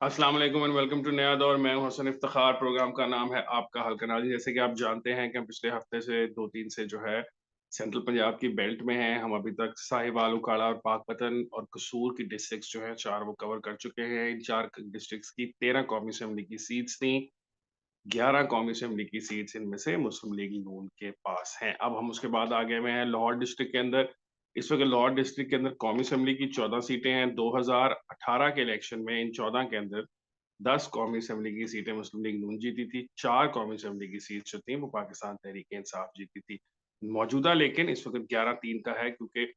अस्सलाम वालेकुम and welcome to नया दौर। मैं हूं हसन इफ्तिखार। प्रोग्राम का नाम है आपका हल्का नाज़ी। जैसे कि आप जानते हैं कि हम पिछले हफ्ते से 2-3 से जो है सेंट्रल पंजाब की बेल्ट में हैं। हम अभी तक साहिवाल, उकाड़ा और पाकपतन और कसूर की डिस्ट्रिक्ट्स जो हैं 4 वो कवर कर चुके हैं। इन 4 डिस्ट्रिक्ट्स की 13 कौमी असेंबली की सीट्स थी। 11 कौमी असेंबली की सीट्स इनमें से मुस्लिम लीग नून के पास हैं। अब हम उसके बाद आगे में हैं लाहौर डिस्ट्रिक्ट के अंदर। इस वक़्त लाहौर डिस्ट्रिक्ट के अंदर कौमी असेंबली की 14 सीटें हैं। 2018 के इलेक्शन में इन 14 के अंदर 10 कौमी असेंबली की सीटें मुस्लिम लीग नून जीती थी। 4 कौमी असेंबली की सीट्स जो थी वो पाकिस्तान तहरीक-ए-इंसाफ जीती थी। मौजूदा लेकिन इस वक़्त 11-3 का है, क्योंकि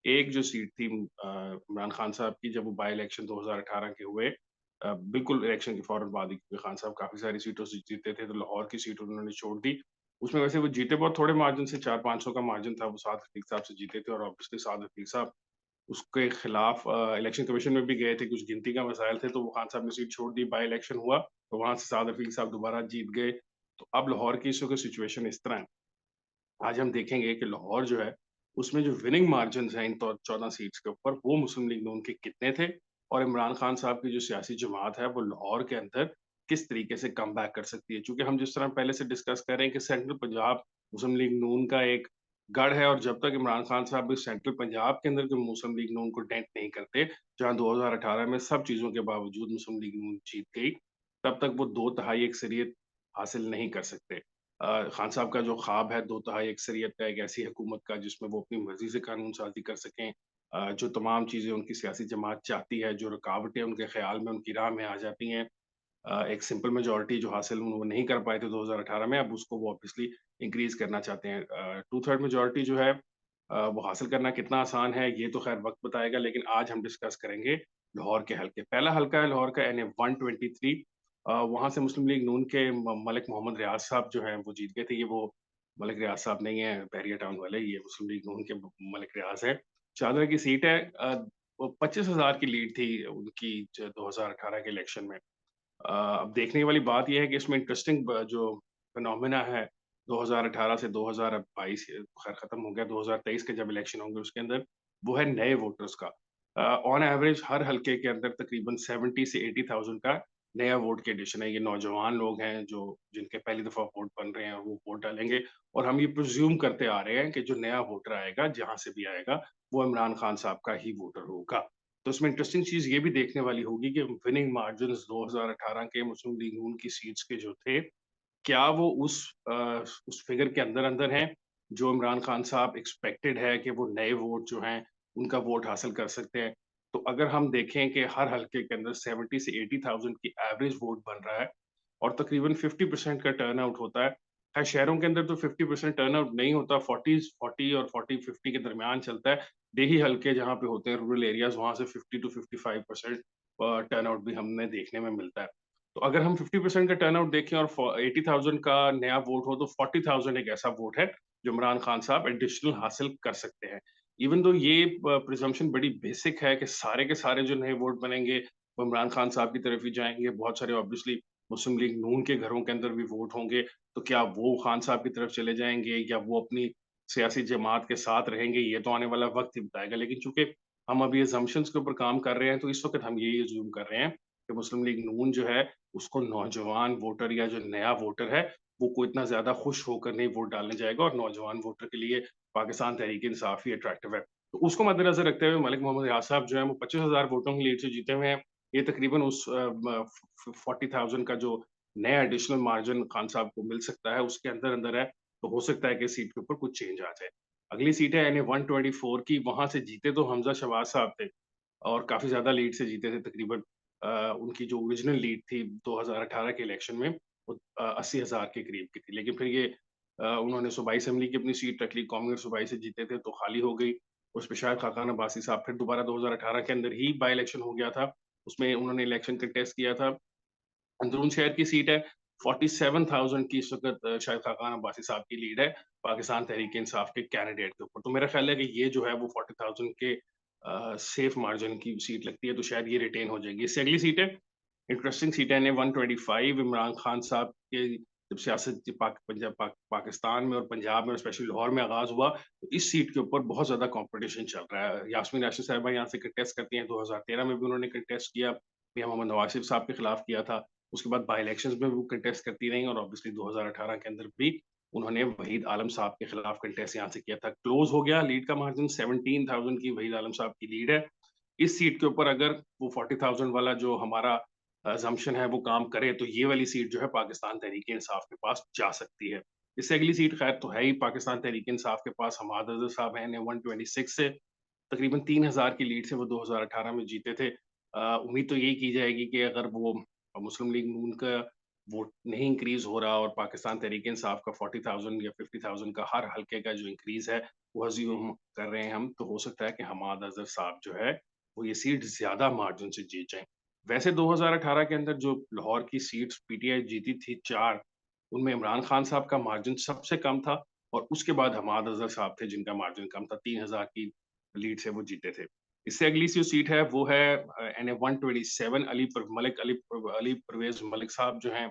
एक जो सीट थी इमरान खान साहब की, जब वो बाय इलेक्शन 2018 के हुए, बिल्कुल इलेक्शन के फ़ौरन बाद ही, क्योंकि खान साहब काफ़ी सारी सीटों से जीते थे, तो लाहौर की सीट उन्होंने छोड़ दी। उसमें वैसे वो जीते बहुत थोड़े मार्जिन से, 400-500 का मार्जिन था, वो साद रफ़ीक साहब से जीते थे और ऑब्वियसली साद रफ़ीक साहब उसके खिलाफ इलेक्शन कमीशन में भी गए थे, कुछ गिनती का मसाइल थे, तो वो खान साहब ने सीट छोड़ दी, बाय इलेक्शन हुआ, तो वहाँ से साद रफ़ीक साहब दोबारा जीत गए। तो अब लाहौर की इस वक़्त सिचुएशन इस तरह है। आज हम देखेंगे कि लाहौर जो है, उसमें जो विनिंग मार्जिन्स हैं इन तो 14 सीट्स के ऊपर, वो मुस्लिम लीग नून के कितने थे और इमरान खान साहब की जो सियासी जमात है, वो लाहौर के अंदर किस तरीके से कमबैक कर सकती है। चूँकि हम जिस तरह पहले से डिस्कस कर रहे हैं कि सेंट्रल पंजाब मुस्लिम लीग नून का एक गढ़ है, और जब तक इमरान खान साहब इस सेंट्रल पंजाब के अंदर जो मुस्लिम लीग नून को डेंट नहीं करते, जहाँ 2018 में सब चीज़ों के बावजूद मुस्लिम लीग नून जीत गई, तब तक वो 2 तिहाई अक्सरियत हासिल नहीं कर सकते। खान साहब का जो ख्वाब है 2 तिहाई अक्सरियत का, एक ऐसी हुकूमत का जिसमें वो अपनी मर्ज़ी से कानून साज़ी कर सकें। जो तमाम चीज़ें उनकी सियासी जमात चाहती है, जो रुकावटें उनके ख़्याल में उनकी राह में आ जाती हैं, एक सिंपल मेजॉरिटी जो हासिल वो नहीं कर पाए थे 2018 में, अब उसको वो ऑब्वियसली इंक्रीज़ करना चाहते हैं। टू थर्ड मेजॉरिटी जो है वो हासिल करना कितना आसान है, ये तो ख़ैर वक़्त बताएगा, लेकिन आज हम डिस्कस करेंगे लाहौर के हलके। पहला हलका है लाहौर का एनए 123। वहाँ से मुस्लिम लीग नून के मलिक मोहम्मद रियाज़ साहब जो हैं वो जीत गए थे। ये वो मलिक रियाज़ साहब नहीं हैं बहरिया टाउन वाले, ये मुस्लिम लीग नून के मलिक रियाज़ हैं। चादरा की सीट है। वो 25,000 की लीड थी उनकी 2018 के इलेक्शन में। अब देखने वाली बात ये है कि इसमें इंटरेस्टिंग जो फिनोमेना है, 2018 से 2022 खैर खत्म हो गया, 2023 के जब इलेक्शन होंगे उसके अंदर, वो है नए वोटर्स का। ऑन एवरेज हर हलके के अंदर तकरीबन 70 से 80,000 का नया वोट की एडिशन है। ये नौजवान लोग हैं जो जिनके पहली दफ़ा वोट बन रहे हैं और वो वोट डालेंगे, और हम ये प्रिज़्यूम करते आ रहे हैं कि जो नया वोटर आएगा, जहाँ से भी आएगा, वो इमरान खान साहब का ही वोटर होगा। तो इसमें इंटरेस्टिंग चीज़ ये भी देखने वाली होगी कि विनिंग मार्जिन्स 2018 के मुस्लिम लीग नून की सीट्स के जो थे, क्या वो उस फिगर के अंदर-अंदर हैं, जो इमरान खान साहब एक्सपेक्टेड है कि वो नए वोट जो हैं, उनका वोट हासिल कर सकते हैं। तो अगर हम देखें कि हर हलके के अंदर 70 से 80,000 की एवरेज वोट बन रहा है और तकरीबन 50% का टर्नआउट होता है। खैर शहरों के अंदर तो 50% टर्नआउट नहीं होता, 40 और 40-50 के दरमियान चलता है। देही हलके जहाँ पे होते हैं, रूरल एरियाज़, वहाँ से 50 टू 55% टर्नआउट भी हमें देखने में मिलता है। तो अगर हम 50% का टर्नआउट देखें और 80,000 का नया वोट हो, तो 40,000 एक ऐसा वोट है जो इमरान खान साहब एडिशनल हासिल कर सकते हैं। इवन दो ये प्रिजम्पशन बड़ी बेसिक है कि सारे के सारे जो नए वोट बनेंगे वो इमरान खान साहब की तरफ ही जाएँगे। बहुत सारे ऑब्वियसली मुस्लिम लीग नून के घरों के अंदर भी वोट होंगे, तो क्या वो खान साहब की तरफ चले जाएँगे या वो अपनी सियासी जमात के साथ रहेंगे, ये तो आने वाला वक़्त ही बताएगा। लेकिन चूँकि हम अभी असम्पशन्स के ऊपर काम कर रहे हैं, तो इस वक़्त हम ये अज़्यूम कर रहे हैं कि मुस्लिम लीग नून जो है, उसको नौजवान वोटर या जो नया वोटर है, वो कोई इतना ज़्यादा खुश होकर नहीं वोट डालने जाएगा, और नौजवान वोटर के लिए पाकिस्तान तहरीक-ए-इंसाफ ही अट्रैक्टिव है। तो उसको मद्देनज़र रखते हुए मलिक मोहम्मद रियाज़ साहब जो हैं, वो 25,000 वोटों की लीड से जीते हुए हैं। ये तकरीबन उस अ, म फ 40,000 का जो नया एडिशनल मार्जिन खान साहब को मिल सकता है, उसके अंदर-अंदर है, तो हो सकता है कि सीट के ऊपर कुछ चेंज आ जाए। अगली सीट है एनए 124 की। वहाँ से जीते तो हमज़ा शहबाज साहब थे और काफ़ी ज़्यादा लीड से जीते थे। तकरीबन उनकी जो ओरिजिनल लीड थी 2018 के इलेक्शन में, वो 80,000 के करीब की थी। लेकिन फिर ये उन्होंने सूबाई असेंबली की अपनी सीट रख ली, कौमी और सूबाई से जीते थे तो खाली हो गई। उसपे शायद खाकान अब्बासी साहब फिर दोबारा 2018 के अंदर ही बाय इलेक्शन हो गया था। उसमें उन्होंने इलेक्शन कंटेस्ट किया था। अंदरून शहर की सीट है, 47,000 की इस वक़्त शायद खाकान अब्बासी साहब की लीड है, पाकिस्तान तहरीक-ए-इंसाफ के कैंडिडेट के ऊपर। तो मेरा ख़्याल है कि ये जो है वो 40,000 के सेफ मार्जिन की सीट लगती है, तो शायद ये रिटेन हो जाएगी। इससे अगली सीट है, इंटरेस्टिंग सीट है एनए 125। इमरान खान साहब के जब सियासत पाकिस्तान में और पंजाब में और स्पेशली लाहौर में आगाज़ हुआ, तो इस सीट के ऊपर बहुत ज़्यादा कॉम्पिटिशन चल रहा है। यास्मीन राशिद साहिबा यहाँ से कंटेस्ट करती हैं, 2013 में भी उन्होंने कंटेस्ट किया। भी मोहम्मद नवाज शरीफ साहब के खिलाफ किया था। उसके बाद बाय इलेक्शंस में वो कंटेस्ट करती रहीं और ऑब्वियसली 2018 के अंदर भी उन्होंने वहीद आलम साहब के खिलाफ कंटेस्ट यहाँ से किया था। क्लोज़ हो गया, लीड का मार्जिन 17,000 की वहीद आलम साहब की लीड है। इस सीट के ऊपर अगर वो 40,000 वाला जो हमारा असम्पशन है वो काम करे, तो ये वाली सीट जो है पाकिस्तान तहरीक-ए-इंसाफ के पास जा सकती है। इससे अगली सीट खैर तो है ही पाकिस्तान तहरीक-ए-इंसाफ के पास, हमाद अज़हर साहब हैं, इन्हें 126 से तकरीबन 3,000 की लीड से वो 2018 में जीते थे। उम्मीद तो यही की जाएगी कि अगर वो मुस्लिम लीग नून का वोट नहीं इंक्रीज़ हो रहा और पाकिस्तान तहरीक-ए-इंसाफ का 40,000 या 50,000 का हर हल्के का जो इंक्रीज़ है, वो अज़्यूम कर रहे हैं हम, तो हो सकता है कि हमाद अज़हर साहब जो है, वो ये सीट ज़्यादा मार्जिन से जीत जाएँ। वैसे 2018 के अंदर जो लाहौर की सीट्स पीटीआई जीती थी 4, उनमें इमरान खान साहब का मार्जिन सबसे कम था और उसके बाद हमाद अज़हर साहब थे जिनका मार्जिन कम था, 3,000 की लीड से वो जीते थे। इससे अगली जो सीट है वो है एनए 127 अली परवेज़ मलिक साहब जो हैं,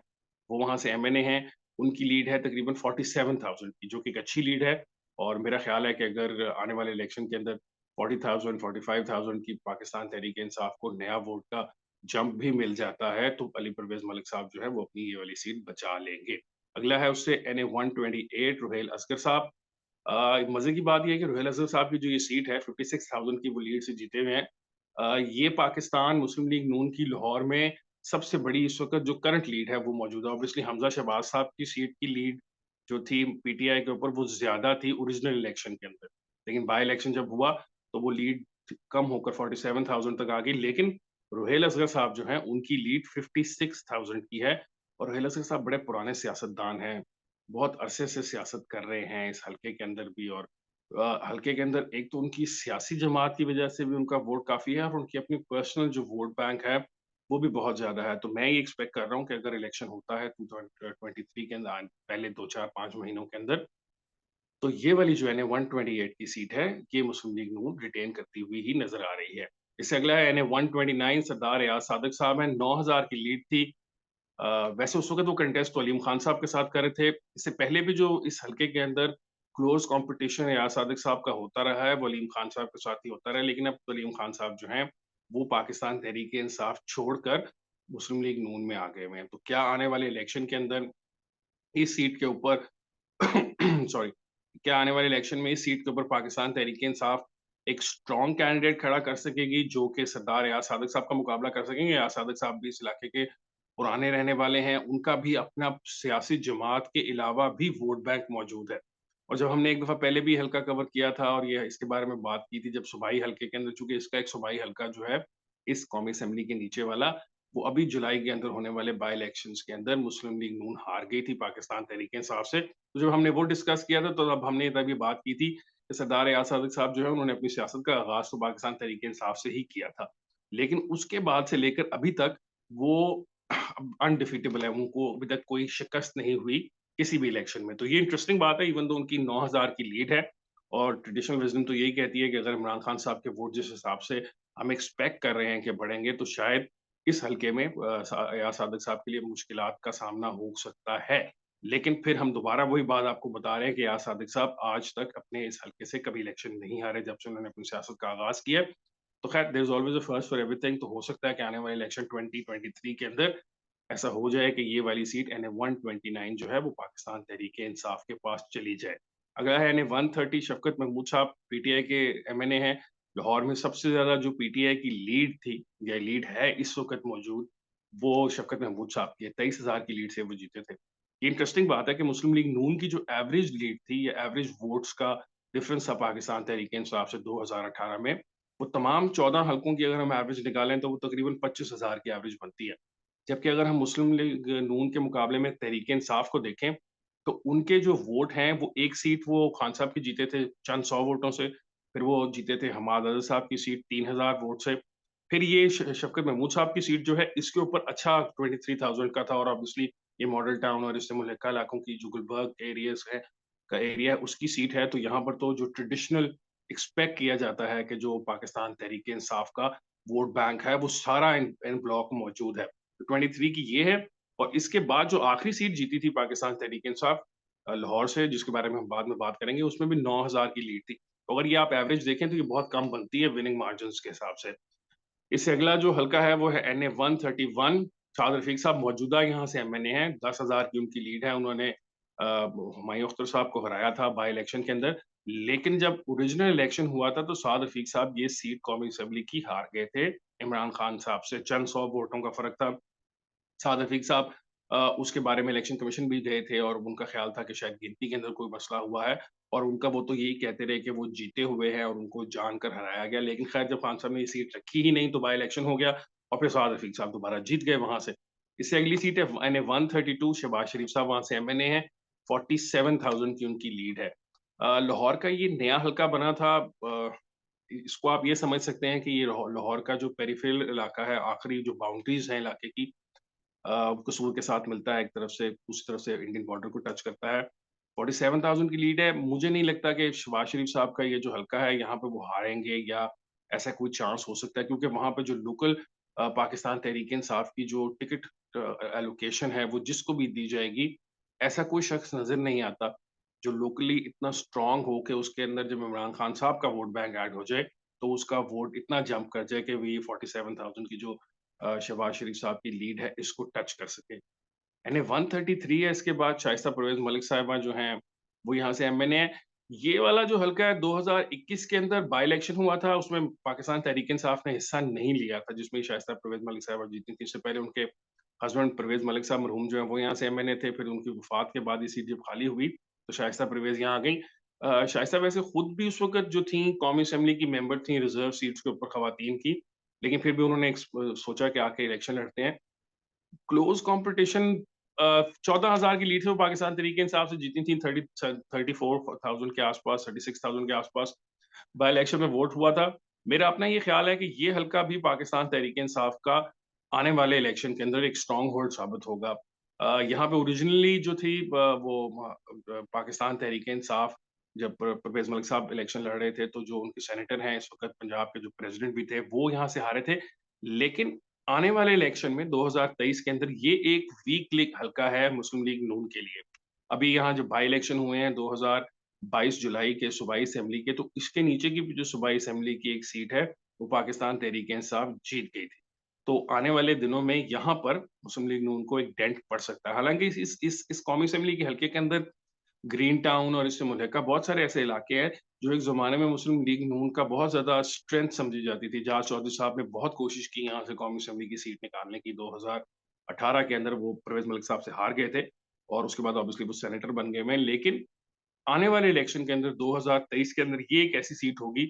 वो वहाँ से एमएनए हैं। उनकी लीड है तकरीबन 47,000 की, जो कि एक अच्छी लीड है और मेरा ख़्याल है कि अगर आने वाले इलेक्शन के अंदर 40,000 45,000 की पाकिस्तान तहरीक-ए-इंसाफ को नया वोट का जंप भी मिल जाता है, तो अली परवेज़ मलिक साहब जो है वो अपनी ये वाली सीट बचा लेंगे। अगला है उससे एनए 128 रुहेल असगर साहब। मज़े की बात ये है कि रुहेल असगर साहब की जो ये सीट है 56,000 की वो लीड से जीते हुए हैं। ये पाकिस्तान मुस्लिम लीग नून की लाहौर में सबसे बड़ी इस वक़्त जो करंट लीड है वो मौजूद है। ऑब्वियसली हमज़ा शहबाज साहब की सीट की लीड जो थी पीटीआई के ऊपर वो ज़्यादा थी ओरिजिनल इलेक्शन के अंदर। लेकिन बाय इलेक्शन जब हुआ तो वो लीड कम होकर 47,000 तक आ गई। लेकिन रुहेल असगर साहब जो हैं उनकी लीड 56,000 की है और रुहेल असगर साहब बड़े पुराने सियासतदान हैं। बहुत अरसे से सियासत कर रहे हैं इस हलके के अंदर भी और हलके के अंदर एक तो उनकी सियासी जमात की वजह से भी उनका वोट काफ़ी है और उनकी अपनी पर्सनल जो वोट बैंक है, वो भी बहुत ज़्यादा है। तो मैं ये एक्सपेक्ट कर रहा हूँ कि अगर इलेक्शन होता है 2023 के अंदर पहले 2, 4, 5 महीनों के अंदर, तो ये वाली जो है ना 128 की सीट है, ये मुस्लिम लीग नून रिटेन करती हुई ही नज़र आ रही है। इससे अगला है एनए 129 सरदार याद सादिक साहब हैं, 9,000 की लीड थी। अ, वैसे उस वक़्त वो कंटेस्ट वलीम खान साहब के साथ कर रहे थे। इससे पहले भी जो इस हलके के अंदर क्लोज़ कॉम्पिटिशन याद सादिक साहब का होता रहा है, वलीम खान साहब के साथ ही होता रहा है, लेकिन अब वलीम खान साहब जो हैं, वो पाकिस्तान तहरीक-ए-इंसाफ छोड़कर मुस्लिम लीग नून में आ गए हुए हैं। तो क्या आने वाले इलेक्शन के अंदर इस सीट के ऊपर सॉरी, क्या आने वाले इलेक्शन में इस सीट के ऊपर पाकिस्तान तहरीक-ए-इंसाफ एक स्ट्रॉन्ग कैंडिडेट खड़ा कर सकेगी, जो कि सरदार याद सादिक साहब का मुकाबला कर सकेंगे? याद सादिक साहब भी इस इलाके के पुराने रहने वाले हैं, उनका भी अपना सियासी जमात के अलावा भी वोट बैंक मौजूद है। और जब हमने एक दफ़ा पहले भी हल्का कवर किया था और ये इसके बारे में बात की थी, जब सूबाई हल्के के अंदर चूँकि इसका एक सूबाई हल्का जो है, इस कौमी असेंबली के नीचे वाला, वो अभी जुलाई के अंदर होने वाले बाय इलेक्शंस के अंदर मुस्लिम लीग नून हार गई थी पाकिस्तान तहरीक-ए-इंसाफ से। तो जब हमने वो डिस्कस किया था, तो तब हमने तब ये बात की थी कि सरदार याद सादिक साहब जो है, उन्होंने अपनी सियासत का आगाज़ तो पाकिस्तान तहरीक-ए-इंसाफ से ही किया था। लेकिन उसके बाद से लेकर अभी तक वो अनडिफीटेबल है, उनको अभी तक कोई शिकस्त नहीं हुई किसी भी इलेक्शन में। तो ये इंटरेस्टिंग बात है इवन दो उनकी 9,000 की लीड है और ट्रेडिशनल विज़डम तो यही कहती है कि अगर इमरान खान साहब के वोट जिस हिसाब से हम एक्सपेक्ट कर रहे हैं कि बढ़ेंगे, तो शायद इस हल्के में याद सादिक साहब के लिए मुश्किलात का सामना हो सकता है। लेकिन फिर हम दोबारा वही बात आपको बता रहे हैं कि याद सादिक साहब आज तक अपने इस हल्के से कभी इलेक्शन नहीं हारे जब से उन्होंने अपनी सियासत का आगाज़ किया है। तो ख़ैर there is always a first for everything, तो हो सकता है कि आने वाले इलेक्शन 2023 के अंदर ऐसा हो जाए कि ये वाली सीट एनए 129 जो है वो पाकिस्तान तहरीक-ए-इंसाफ के पास चली जाए। अगला है एनए 130 शफ़कत महमूद साहब पीटीआई के एमएनए हैं। लाहौर में सबसे ज़्यादा जो पीटीआई की लीड थी या लीड है इस वक़्त मौजूद, वो शफ़कत महमूद साहब की है। 23,000 की लीड से वो जीते थे। ये इंटरेस्टिंग बात है कि मुस्लिम लीग नून की जो एवरेज लीड थी या एवरेज वोट्स का डिफ़रेंस था पाकिस्तान तहरीक-ए-इंसाफ से 2018 में, वो तमाम 14 हलकों की अगर हम एवरेज निकालें तो वो तकरीबन 25,000 की एवरेज बनती है। जबकि अगर हम मुस्लिम लीग नून के मुकाबले में तहरीक-ए-इंसाफ को देखें, तो उनके जो वोट हैं वो एक सीट वो खान साहब की जीते थे चंद 100 वोटों से, फिर वो जीते थे हमाद अज़हर साहब की सीट 3,000 वोट से, फिर ये शफ़कत महमूद साहब की सीट जो है इसके ऊपर अच्छा 23,000 का था और ऑब्वियसली ये मॉडल टाउन और इससे मुल्हिका इलाकों की जो गुलबर्ग एरियाज़ है का एरिया है उसकी सीट है, तो यहाँ पर तो जो ट्रेडिशनल एक्सपेक्ट किया जाता है कि जो पाकिस्तान तहरीक-ए-इंसाफ का वोट बैंक है, वो सारा इन इन ब्लॉक में मौजूद है। 23 की ये है और इसके बाद जो आखिरी सीट जीती थी पाकिस्तान तहरीक-ए-इंसाफ लाहौर से जिसके बारे में हम बाद में बात करेंगे, उसमें भी 9,000 की लीड थी। तो अगर ये आप एवरेज देखें तो ये बहुत कम बनती है विनिंग मार्जिन्स के हिसाब से। इससे अगला जो हल्का है वो है NA 131। शाद रफीक साहब मौजूदा यहाँ से MNA हैं, 10,000 की उनकी लीड है। उन्होंने हुमायूं अख्तर साहब को हराया था बाई इलेक्शन के अंदर। लेकिन जब ओरिजिनल इलेक्शन हुआ था तो साद रफीक साहब ये सीट कौमी असेंबली की हार गए थे इमरान खान साहब से, चंद 100 वोटों का फ़र्क था। साद रफीक साहब उसके बारे में इलेक्शन कमीशन भी गए थे और उनका ख़्याल था कि शायद गिनती के अंदर कोई मसला हुआ है, और उनका वो तो यही कहते रहे कि वो जीते हुए हैं और उनको जानकर हराया गया। लेकिन ख़ैर जब खान साहब ने ये सीट रखी ही नहीं तो बाय इलेक्शन हो गया और फिर साद रफीक साहब दोबारा जीत गए वहाँ से। इससे अगली सीट है NA 132, शहबाज शरीफ साहब वहाँ से MNA हैं, 47,000 की उनकी लीड है। लाहौर का ये नया हल्का बना था। इसको आप ये समझ सकते हैं कि ये लाहौर का जो पेरिफेरल इलाका है, आखिरी जो बाउंड्रीज़ हैं इलाके की, कसूर के साथ मिलता है एक तरफ से, दूसरी तरफ से इंडियन बॉर्डर को टच करता है। 47,000 की लीड है। मुझे नहीं लगता कि शहबाज शरीफ साहब का ये जो हल्का है, यहाँ पे वो हारेंगे या ऐसा कोई चांस हो सकता है, क्योंकि वहाँ पे जो लोकल पाकिस्तान तहरीक-ए-इंसाफ की जो टिकट एलोकेशन है, वो जिसको भी दी जाएगी, ऐसा कोई शख्स नज़र नहीं आता, जो लोकली इतना स्ट्रॉन्ग हो कि उसके अंदर जब इमरान खान साहब का वोट बैंक ऐड हो जाए, तो उसका वोट इतना जंप कर जाए कि वो ये 47,000 की जो शहबाज शरीफ साहब की लीड है, इसको टच कर सके। यानी 133 है, इसके बाद शाइस्ता परवेज़ मलिक साहिबा जो हैं, वो यहाँ से MNA हैं। ये वाला जो हल्का है 2021 के अंदर बाय इलेक्शन हुआ था, उसमें पाकिस्तान तहरीक-ए-इंसाफ ने हिस्सा नहीं लिया था, जिसमें शाइस्ता परवेज़ मलिक साहिबा जीती थी। इससे पहले उनके हस्बैंड परवेज़ मलिक साहब मरहूम जो हैं, वो यहाँ से MNA थे, फिर उनकी वफ़ात के बाद ये सीट जब खाली हुई, तो शाइस्ता परवेज़ यहाँ आ गईं। शाइस्ता वैसे खुद भी उस वक़्त जो थीं, कौमी असेंबली की मेंबर थीं, रिज़र्व सीट्स के ऊपर ख़वातीन की, लेकिन फिर भी उन्होंने सोचा कि आके इलेक्शन लड़ते हैं। क्लोज़ कॉम्पिटिशन 14,000 की लीड से वो पाकिस्तान तहरीक-ए-इंसाफ से जीती थी, 34,000 के आस-पास, 36,000 के आस-पास बाय इलेक्शन में वोट हुआ था। मेरा अपना ये ख़्याल है कि ये हल्का भी पाकिस्तान तहरीक-ए-इंसाफ का आने वाले इलेक्शन के अंदर एक स्ट्रॉन्ग होल्ड साबित होगा। यहाँ पे ओरिजिनली जो थी पाकिस्तान तहरीक-ए-इंसाफ, जब परवेज़ मलिक साहब इलेक्शन लड़ रहे थे, तो जो उनके सेनेटर हैं इस वक़्त पंजाब के जो प्रेज़िडेंट भी थे, वो यहाँ से हारे थे। लेकिन आने वाले इलेक्शन में 2023 के अंदर ये एक वीक लिंक हल्का है मुस्लिम लीग नून के लिए। अभी यहाँ जो बाय इलेक्शन हुए हैं 2022 जुलाई के सूबाई असेंबली के, तो इसके नीचे की भी जो सूबाई असेंबली की एक सीट है, वो पाकिस्तान तहरीक-ए-इंसाफ जीत गई थी। तो आने वाले दिनों में यहाँ पर मुस्लिम लीग नून को एक डेंट पड़ सकता है। हालाँकि इस कौमी असेंबली के हल्के के अंदर ग्रीन टाउन और इससे मुल्हिका बहुत सारे ऐसे इलाके हैं, जो एक ज़माने में मुस्लिम लीग नून का बहुत ज़्यादा स्ट्रेंथ समझी जाती थी। जहाज चौधरी साहब ने बहुत कोशिश की यहाँ से कौमी असेंबली की सीट निकालने की, 2018 के अंदर वो परवेज़ मलिक साहब से हार गए थे और उसके बाद ऑब्वियसली वो सेनेटर बन गए हुए हैं। लेकिन आने वाले इलेक्शन के अंदर 2023 के अंदर ये एक ऐसी सीट होगी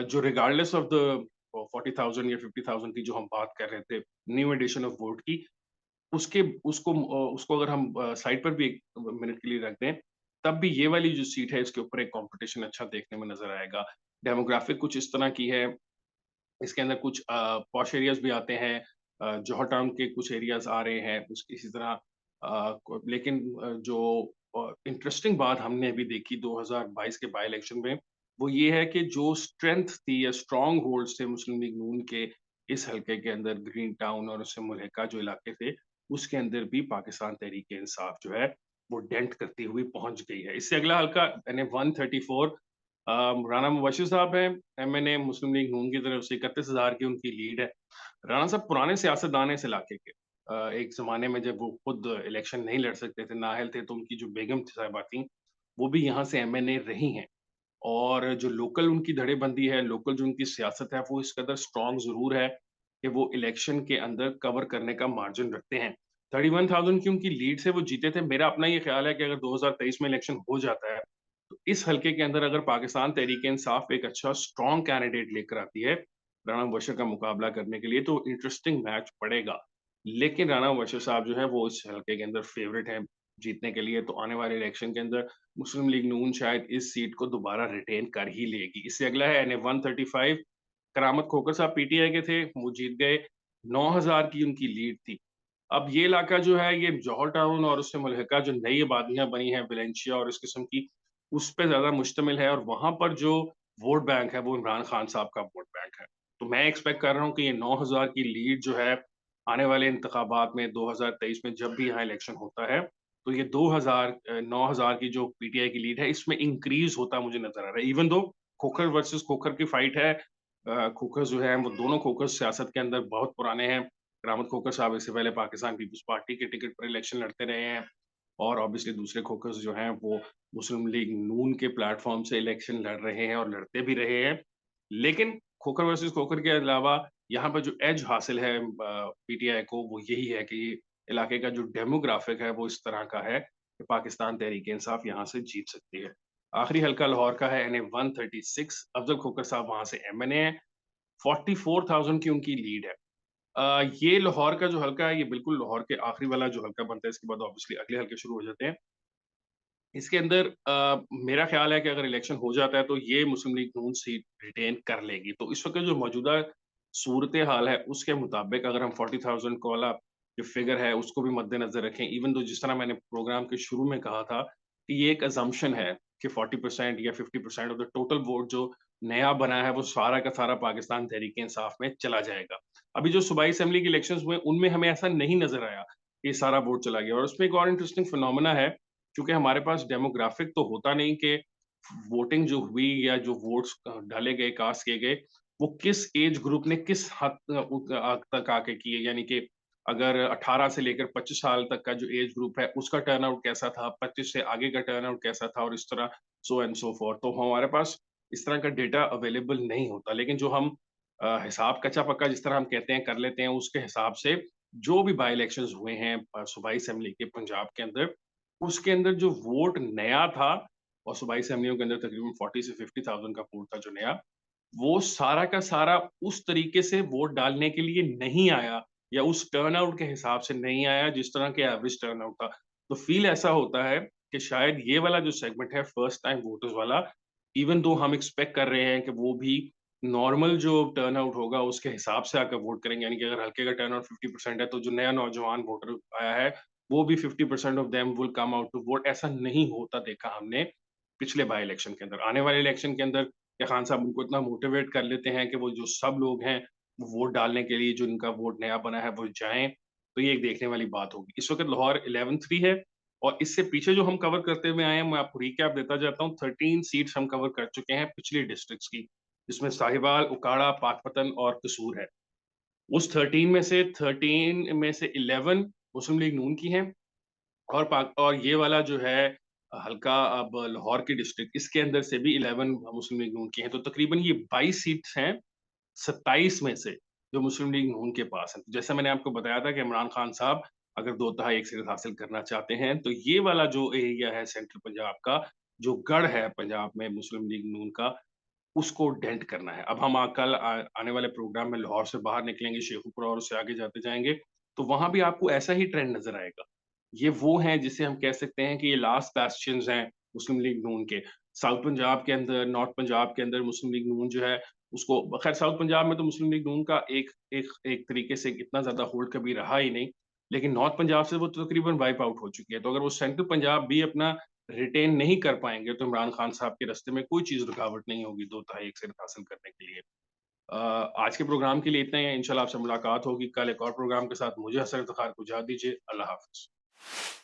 जो रिगार्डलेस ऑफ द 40,000 या 50,000 की जो हम बात कर रहे थे, न्यू एडिशन ऑफ वोट की, उसको अगर हम साइड पर भी 1 मिनट के लिए रख दें, तब भी ये वाली जो सीट है इसके ऊपर एक कॉम्पिटिशन अच्छा देखने में नज़र आएगा। डेमोग्राफिक कुछ इस तरह की है, इसके अंदर कुछ पॉश एरियाज़ भी आते हैं, जौहर टाउन के कुछ एरियाज़ आ रहे हैं, उस इसी तरह लेकिन जो इंटरेस्टिंग बात हमने अभी देखी 2022 के बाय इलेक्शन में, वो ये है कि जो स्ट्रेंथ थी या स्ट्रॉन्ग होल्ड्स थे मुस्लिम लीग नून के इस हल्के के अंदर, ग्रीन टाउन और उससे मुल्हिका जो इलाके थे, उसके अंदर भी पाकिस्तान तहरीक-ए-इंसाफ जो है, वो डेंट करती हुई पहुँच गई है। इससे अगला हल्का यानी 134, राना मुबश्शिर साहब हैं, MNA मुस्लिम लीग नून की तरफ से 31,000 की उनकी लीड है। राना साहब पुराने सियासतदान हैं इस इलाके के। एक ज़माने में जब वो खुद इलेक्शन नहीं लड़ सकते थे, नाअहल थे, तो उनकी जो बेगम साहिबा थीं, वो भी यहाँ से MNA रही हैं। और जो लोकल उनकी धड़ेबंदी है, लोकल जो उनकी सियासत है, वो इस कदर स्ट्रॉन्ग ज़रूर है कि वो इलेक्शन के अंदर कवर करने का मार्जिन रखते हैं। 31,000 की उनकी लीड से वो जीते थे। मेरा अपना ये ख़्याल है कि अगर 2023 में इलेक्शन हो जाता है, तो इस हल्के के अंदर अगर पाकिस्तान तहरीक-ए-इंसाफ एक अच्छा स्ट्रॉन्ग कैंडिडेट लेकर आती है, राना मुबश्शिर का मुकाबला करने के लिए, तो इंटरेस्टिंग मैच पड़ेगा। लेकिन राना मुबश्शिर साहब जो है, वो इस हल्के के अंदर फ़ेवरेट हैं जीतने के लिए, तो आने वाले इलेक्शन के अंदर मुस्लिम लीग नून शायद इस सीट को दोबारा रिटेन कर ही लेगी। इससे अगला है NA 135, करामत खोकर साहब PTI के थे, वो जीत गए, 9,000 की उनकी लीड थी। अब ये इलाका जो है, ये जौहर टाउन और उससे मुल्हिका जो नई आबादियाँ बनी हैं, वेलेंशिया और इस किस्म की, उस पे ज़्यादा मुश्तमिल है और वहाँ पर जो वोट बैंक है, वो इमरान खान साहब का वोट बैंक है। तो मैं एक्सपेक्ट कर रहा हूँ कि ये 9,000 की लीड जो है, आने वाले इंतखाबात में 2023 में जब भी यहाँ इलेक्शन होता है, तो ये 9,000 की जो PTI की लीड है, इसमें इंक्रीज़ होता मुझे नज़र आ रहा है। Even though Khokhar versus Khokhar की फाइट है, खोखर जो हैं, वो दोनों खोखर सियासत के अंदर बहुत पुराने हैं। करामत खोखर साहब इससे पहले पाकिस्तान पीपल्स पार्टी के टिकट पर इलेक्शन लड़ते रहे हैं और ऑब्वियसली दूसरे खोखर्स जो हैं, वो मुस्लिम लीग नून के प्लेटफ़ॉर्म से इलेक्शन लड़ रहे हैं और लड़ते भी रहे हैं। लेकिन खोखर वर्सेस खोखर के अलावा यहाँ पर जो एज हासिल है पीटीआई को, वो यही है कि इलाके का जो डेमोग्राफिक है, वो इस तरह का है कि पाकिस्तान तहरीक-ए-इंसाफ यहाँ से जीत सकती है। आखिरी हलका लाहौर का है एनए 136 अफजल खोखर साहब वहाँ से एमएनए हैं, 44,000 की उनकी लीड है। ये लाहौर का जो हलका है, ये बिल्कुल लाहौर के आखिरी वाला जो हलका बनता है, इसके बाद ऑब्वियसली अगले हलके शुरू हो जाते हैं। इसके अंदर मेरा ख़्याल है कि अगर इलेक्शन हो जाता है, तो ये मुस्लिम लीग नून सीट रिटेन कर लेगी। तो इस वक़्त जो मौजूदा सूरत-ए-हाल है, उसके मुताबिक अगर हम 40,000 को वाला जो फ़िगर है, उसको भी मद्देनज़र रखें, इवन दो जिस तरह मैंने प्रोग्राम के शुरू में कहा था कि ये एक असम्पशन है कि 40% या 50% ऑफ द टोटल वोट जो नया बना है, वो सारा का सारा पाकिस्तान तहरीक-ए-इंसाफ में चला जाएगा। अभी जो सूबाई असेंबली के इलेक्शंस हुए, उनमें हमें ऐसा नहीं नज़र आया कि ये सारा वोट चला गया और उसमें एक और इंटरेस्टिंग फिनोमेना है क्योंकि हमारे पास डेमोग्राफिक तो होता नहीं कि वोटिंग जो हुई या जो वोट्स डाले गए, कास्ट किए गए, वो किस एज ग्रुप ने किस हद तक आके किए। यानी कि अगर 18 से लेकर 25 साल तक का जो एज ग्रुप है, उसका टर्नआउट कैसा था, 25 से आगे का टर्नआउट कैसा था और इस तरह सो एंड सो फॉर। तो हमारे पास इस तरह का डेटा अवेलेबल नहीं होता। लेकिन जो हम हिसाब कच्चा-पक्का जिस तरह हम कहते हैं, कर लेते हैं, उसके हिसाब से जो भी बाय इलेक्शंस हुए हैं सूबाई असेंबली के पंजाब के अंदर, उसके अंदर जो वोट नया था और सूबाई असेंबलियों के अंदर तकरीबन 40 से 50,000 का वोट था जो नया, वो सारा का सारा उस तरीके से वोट डालने के लिए नहीं आया या उस टर्नआउट के हिसाब से नहीं आया जिस तरह के एवरेज टर्नआउट था। तो फ़ील ऐसा होता है कि शायद ये वाला जो सेगमेंट है फर्स्ट टाइम वोटर्स वाला, इवन दो हम एक्सपेक्ट कर रहे हैं कि वो भी नॉर्मल जो टर्नआउट होगा उसके हिसाब से आकर वोट करेंगे। यानी कि अगर हल्के का टर्नआउट 50% है तो जो नया नौजवान वोटर आया है वो भी 50% of them will come out to vote. ऐसा नहीं होता देखा हमने पिछले बाय इलेक्शन के अंदर। आने वाले इलेक्शन के अंदर या खान साहब उनको इतना मोटिवेट कर लेते हैं कि वो जो सब लोग हैं, वो वोट डालने के लिए जो इनका वोट नया बना है वो जाएँ, तो ये एक देखने वाली बात होगी। इस वक़्त लाहौर 11-3 है और इससे पीछे जो हम कवर करते हुए आए हैं, मैं आपको रिकैप देता जाता हूँ। 13 सीट्स हम कवर कर चुके हैं पिछली डिस्ट्रिक्ट्स की, जिसमें साहिवाल, उकाड़ा, पाकपतन और कसूर है। उस 13 में से 11 मुस्लिम लीग नून की हैं और ये वाला जो है हल्का अब लाहौर की डिस्ट्रिक्ट इसके अंदर से भी 11 मुस्लिम लीग नून की हैं। तो तकरीबन ये 22 सीट्स हैं 27 में से जो मुस्लिम लीग नून के पास हैं। जैसा मैंने आपको बताया था कि इमरान खान साहब अगर 2 तिहाई अक्सरियत हासिल करना चाहते हैं, तो ये वाला जो एरिया है सेंट्रल पंजाब का, जो गढ़ है पंजाब में मुस्लिम लीग नून का, उसको डेंट करना है। अब हम कल आने वाले प्रोग्राम में लाहौर से बाहर निकलेंगे, शेखुपुरा और उससे आगे जाते जाएँगे, तो वहाँ भी आपको ऐसा ही ट्रेंड नज़र आएगा। ये वो हैं जिसे हम कह सकते हैं कि ये लास्ट बेस्टियन्स हैं मुस्लिम लीग नून के। साउथ पंजाब के अंदर, नॉर्थ पंजाब के अंदर मुस्लिम लीग नून जो है उसको खैर साउथ पंजाब में तो मुस्लिम लीग नून का एक एक एक तरीके से इतना ज़्यादा होल्ड कभी रहा ही नहीं। लेकिन नॉर्थ पंजाब से वो तो तकरीबन वाइप आउट हो चुकी है। तो अगर वो सेंट्रल पंजाब भी अपना रिटेन नहीं कर पाएँगे, तो इमरान खान साहब के रास्ते में कोई चीज़ रुकावट नहीं होगी 2 तिहाई अक्सरियत हासिल करने के लिए। अ, आज के प्रोग्राम के लिए इतना ही है। इंशाल्लाह आपसे मुलाकात होगी कल एक और प्रोग्राम के साथ। मुझे हसन इफ्तिखार को इजाज़त दीजिए। अल्लाह हाफ़िज़।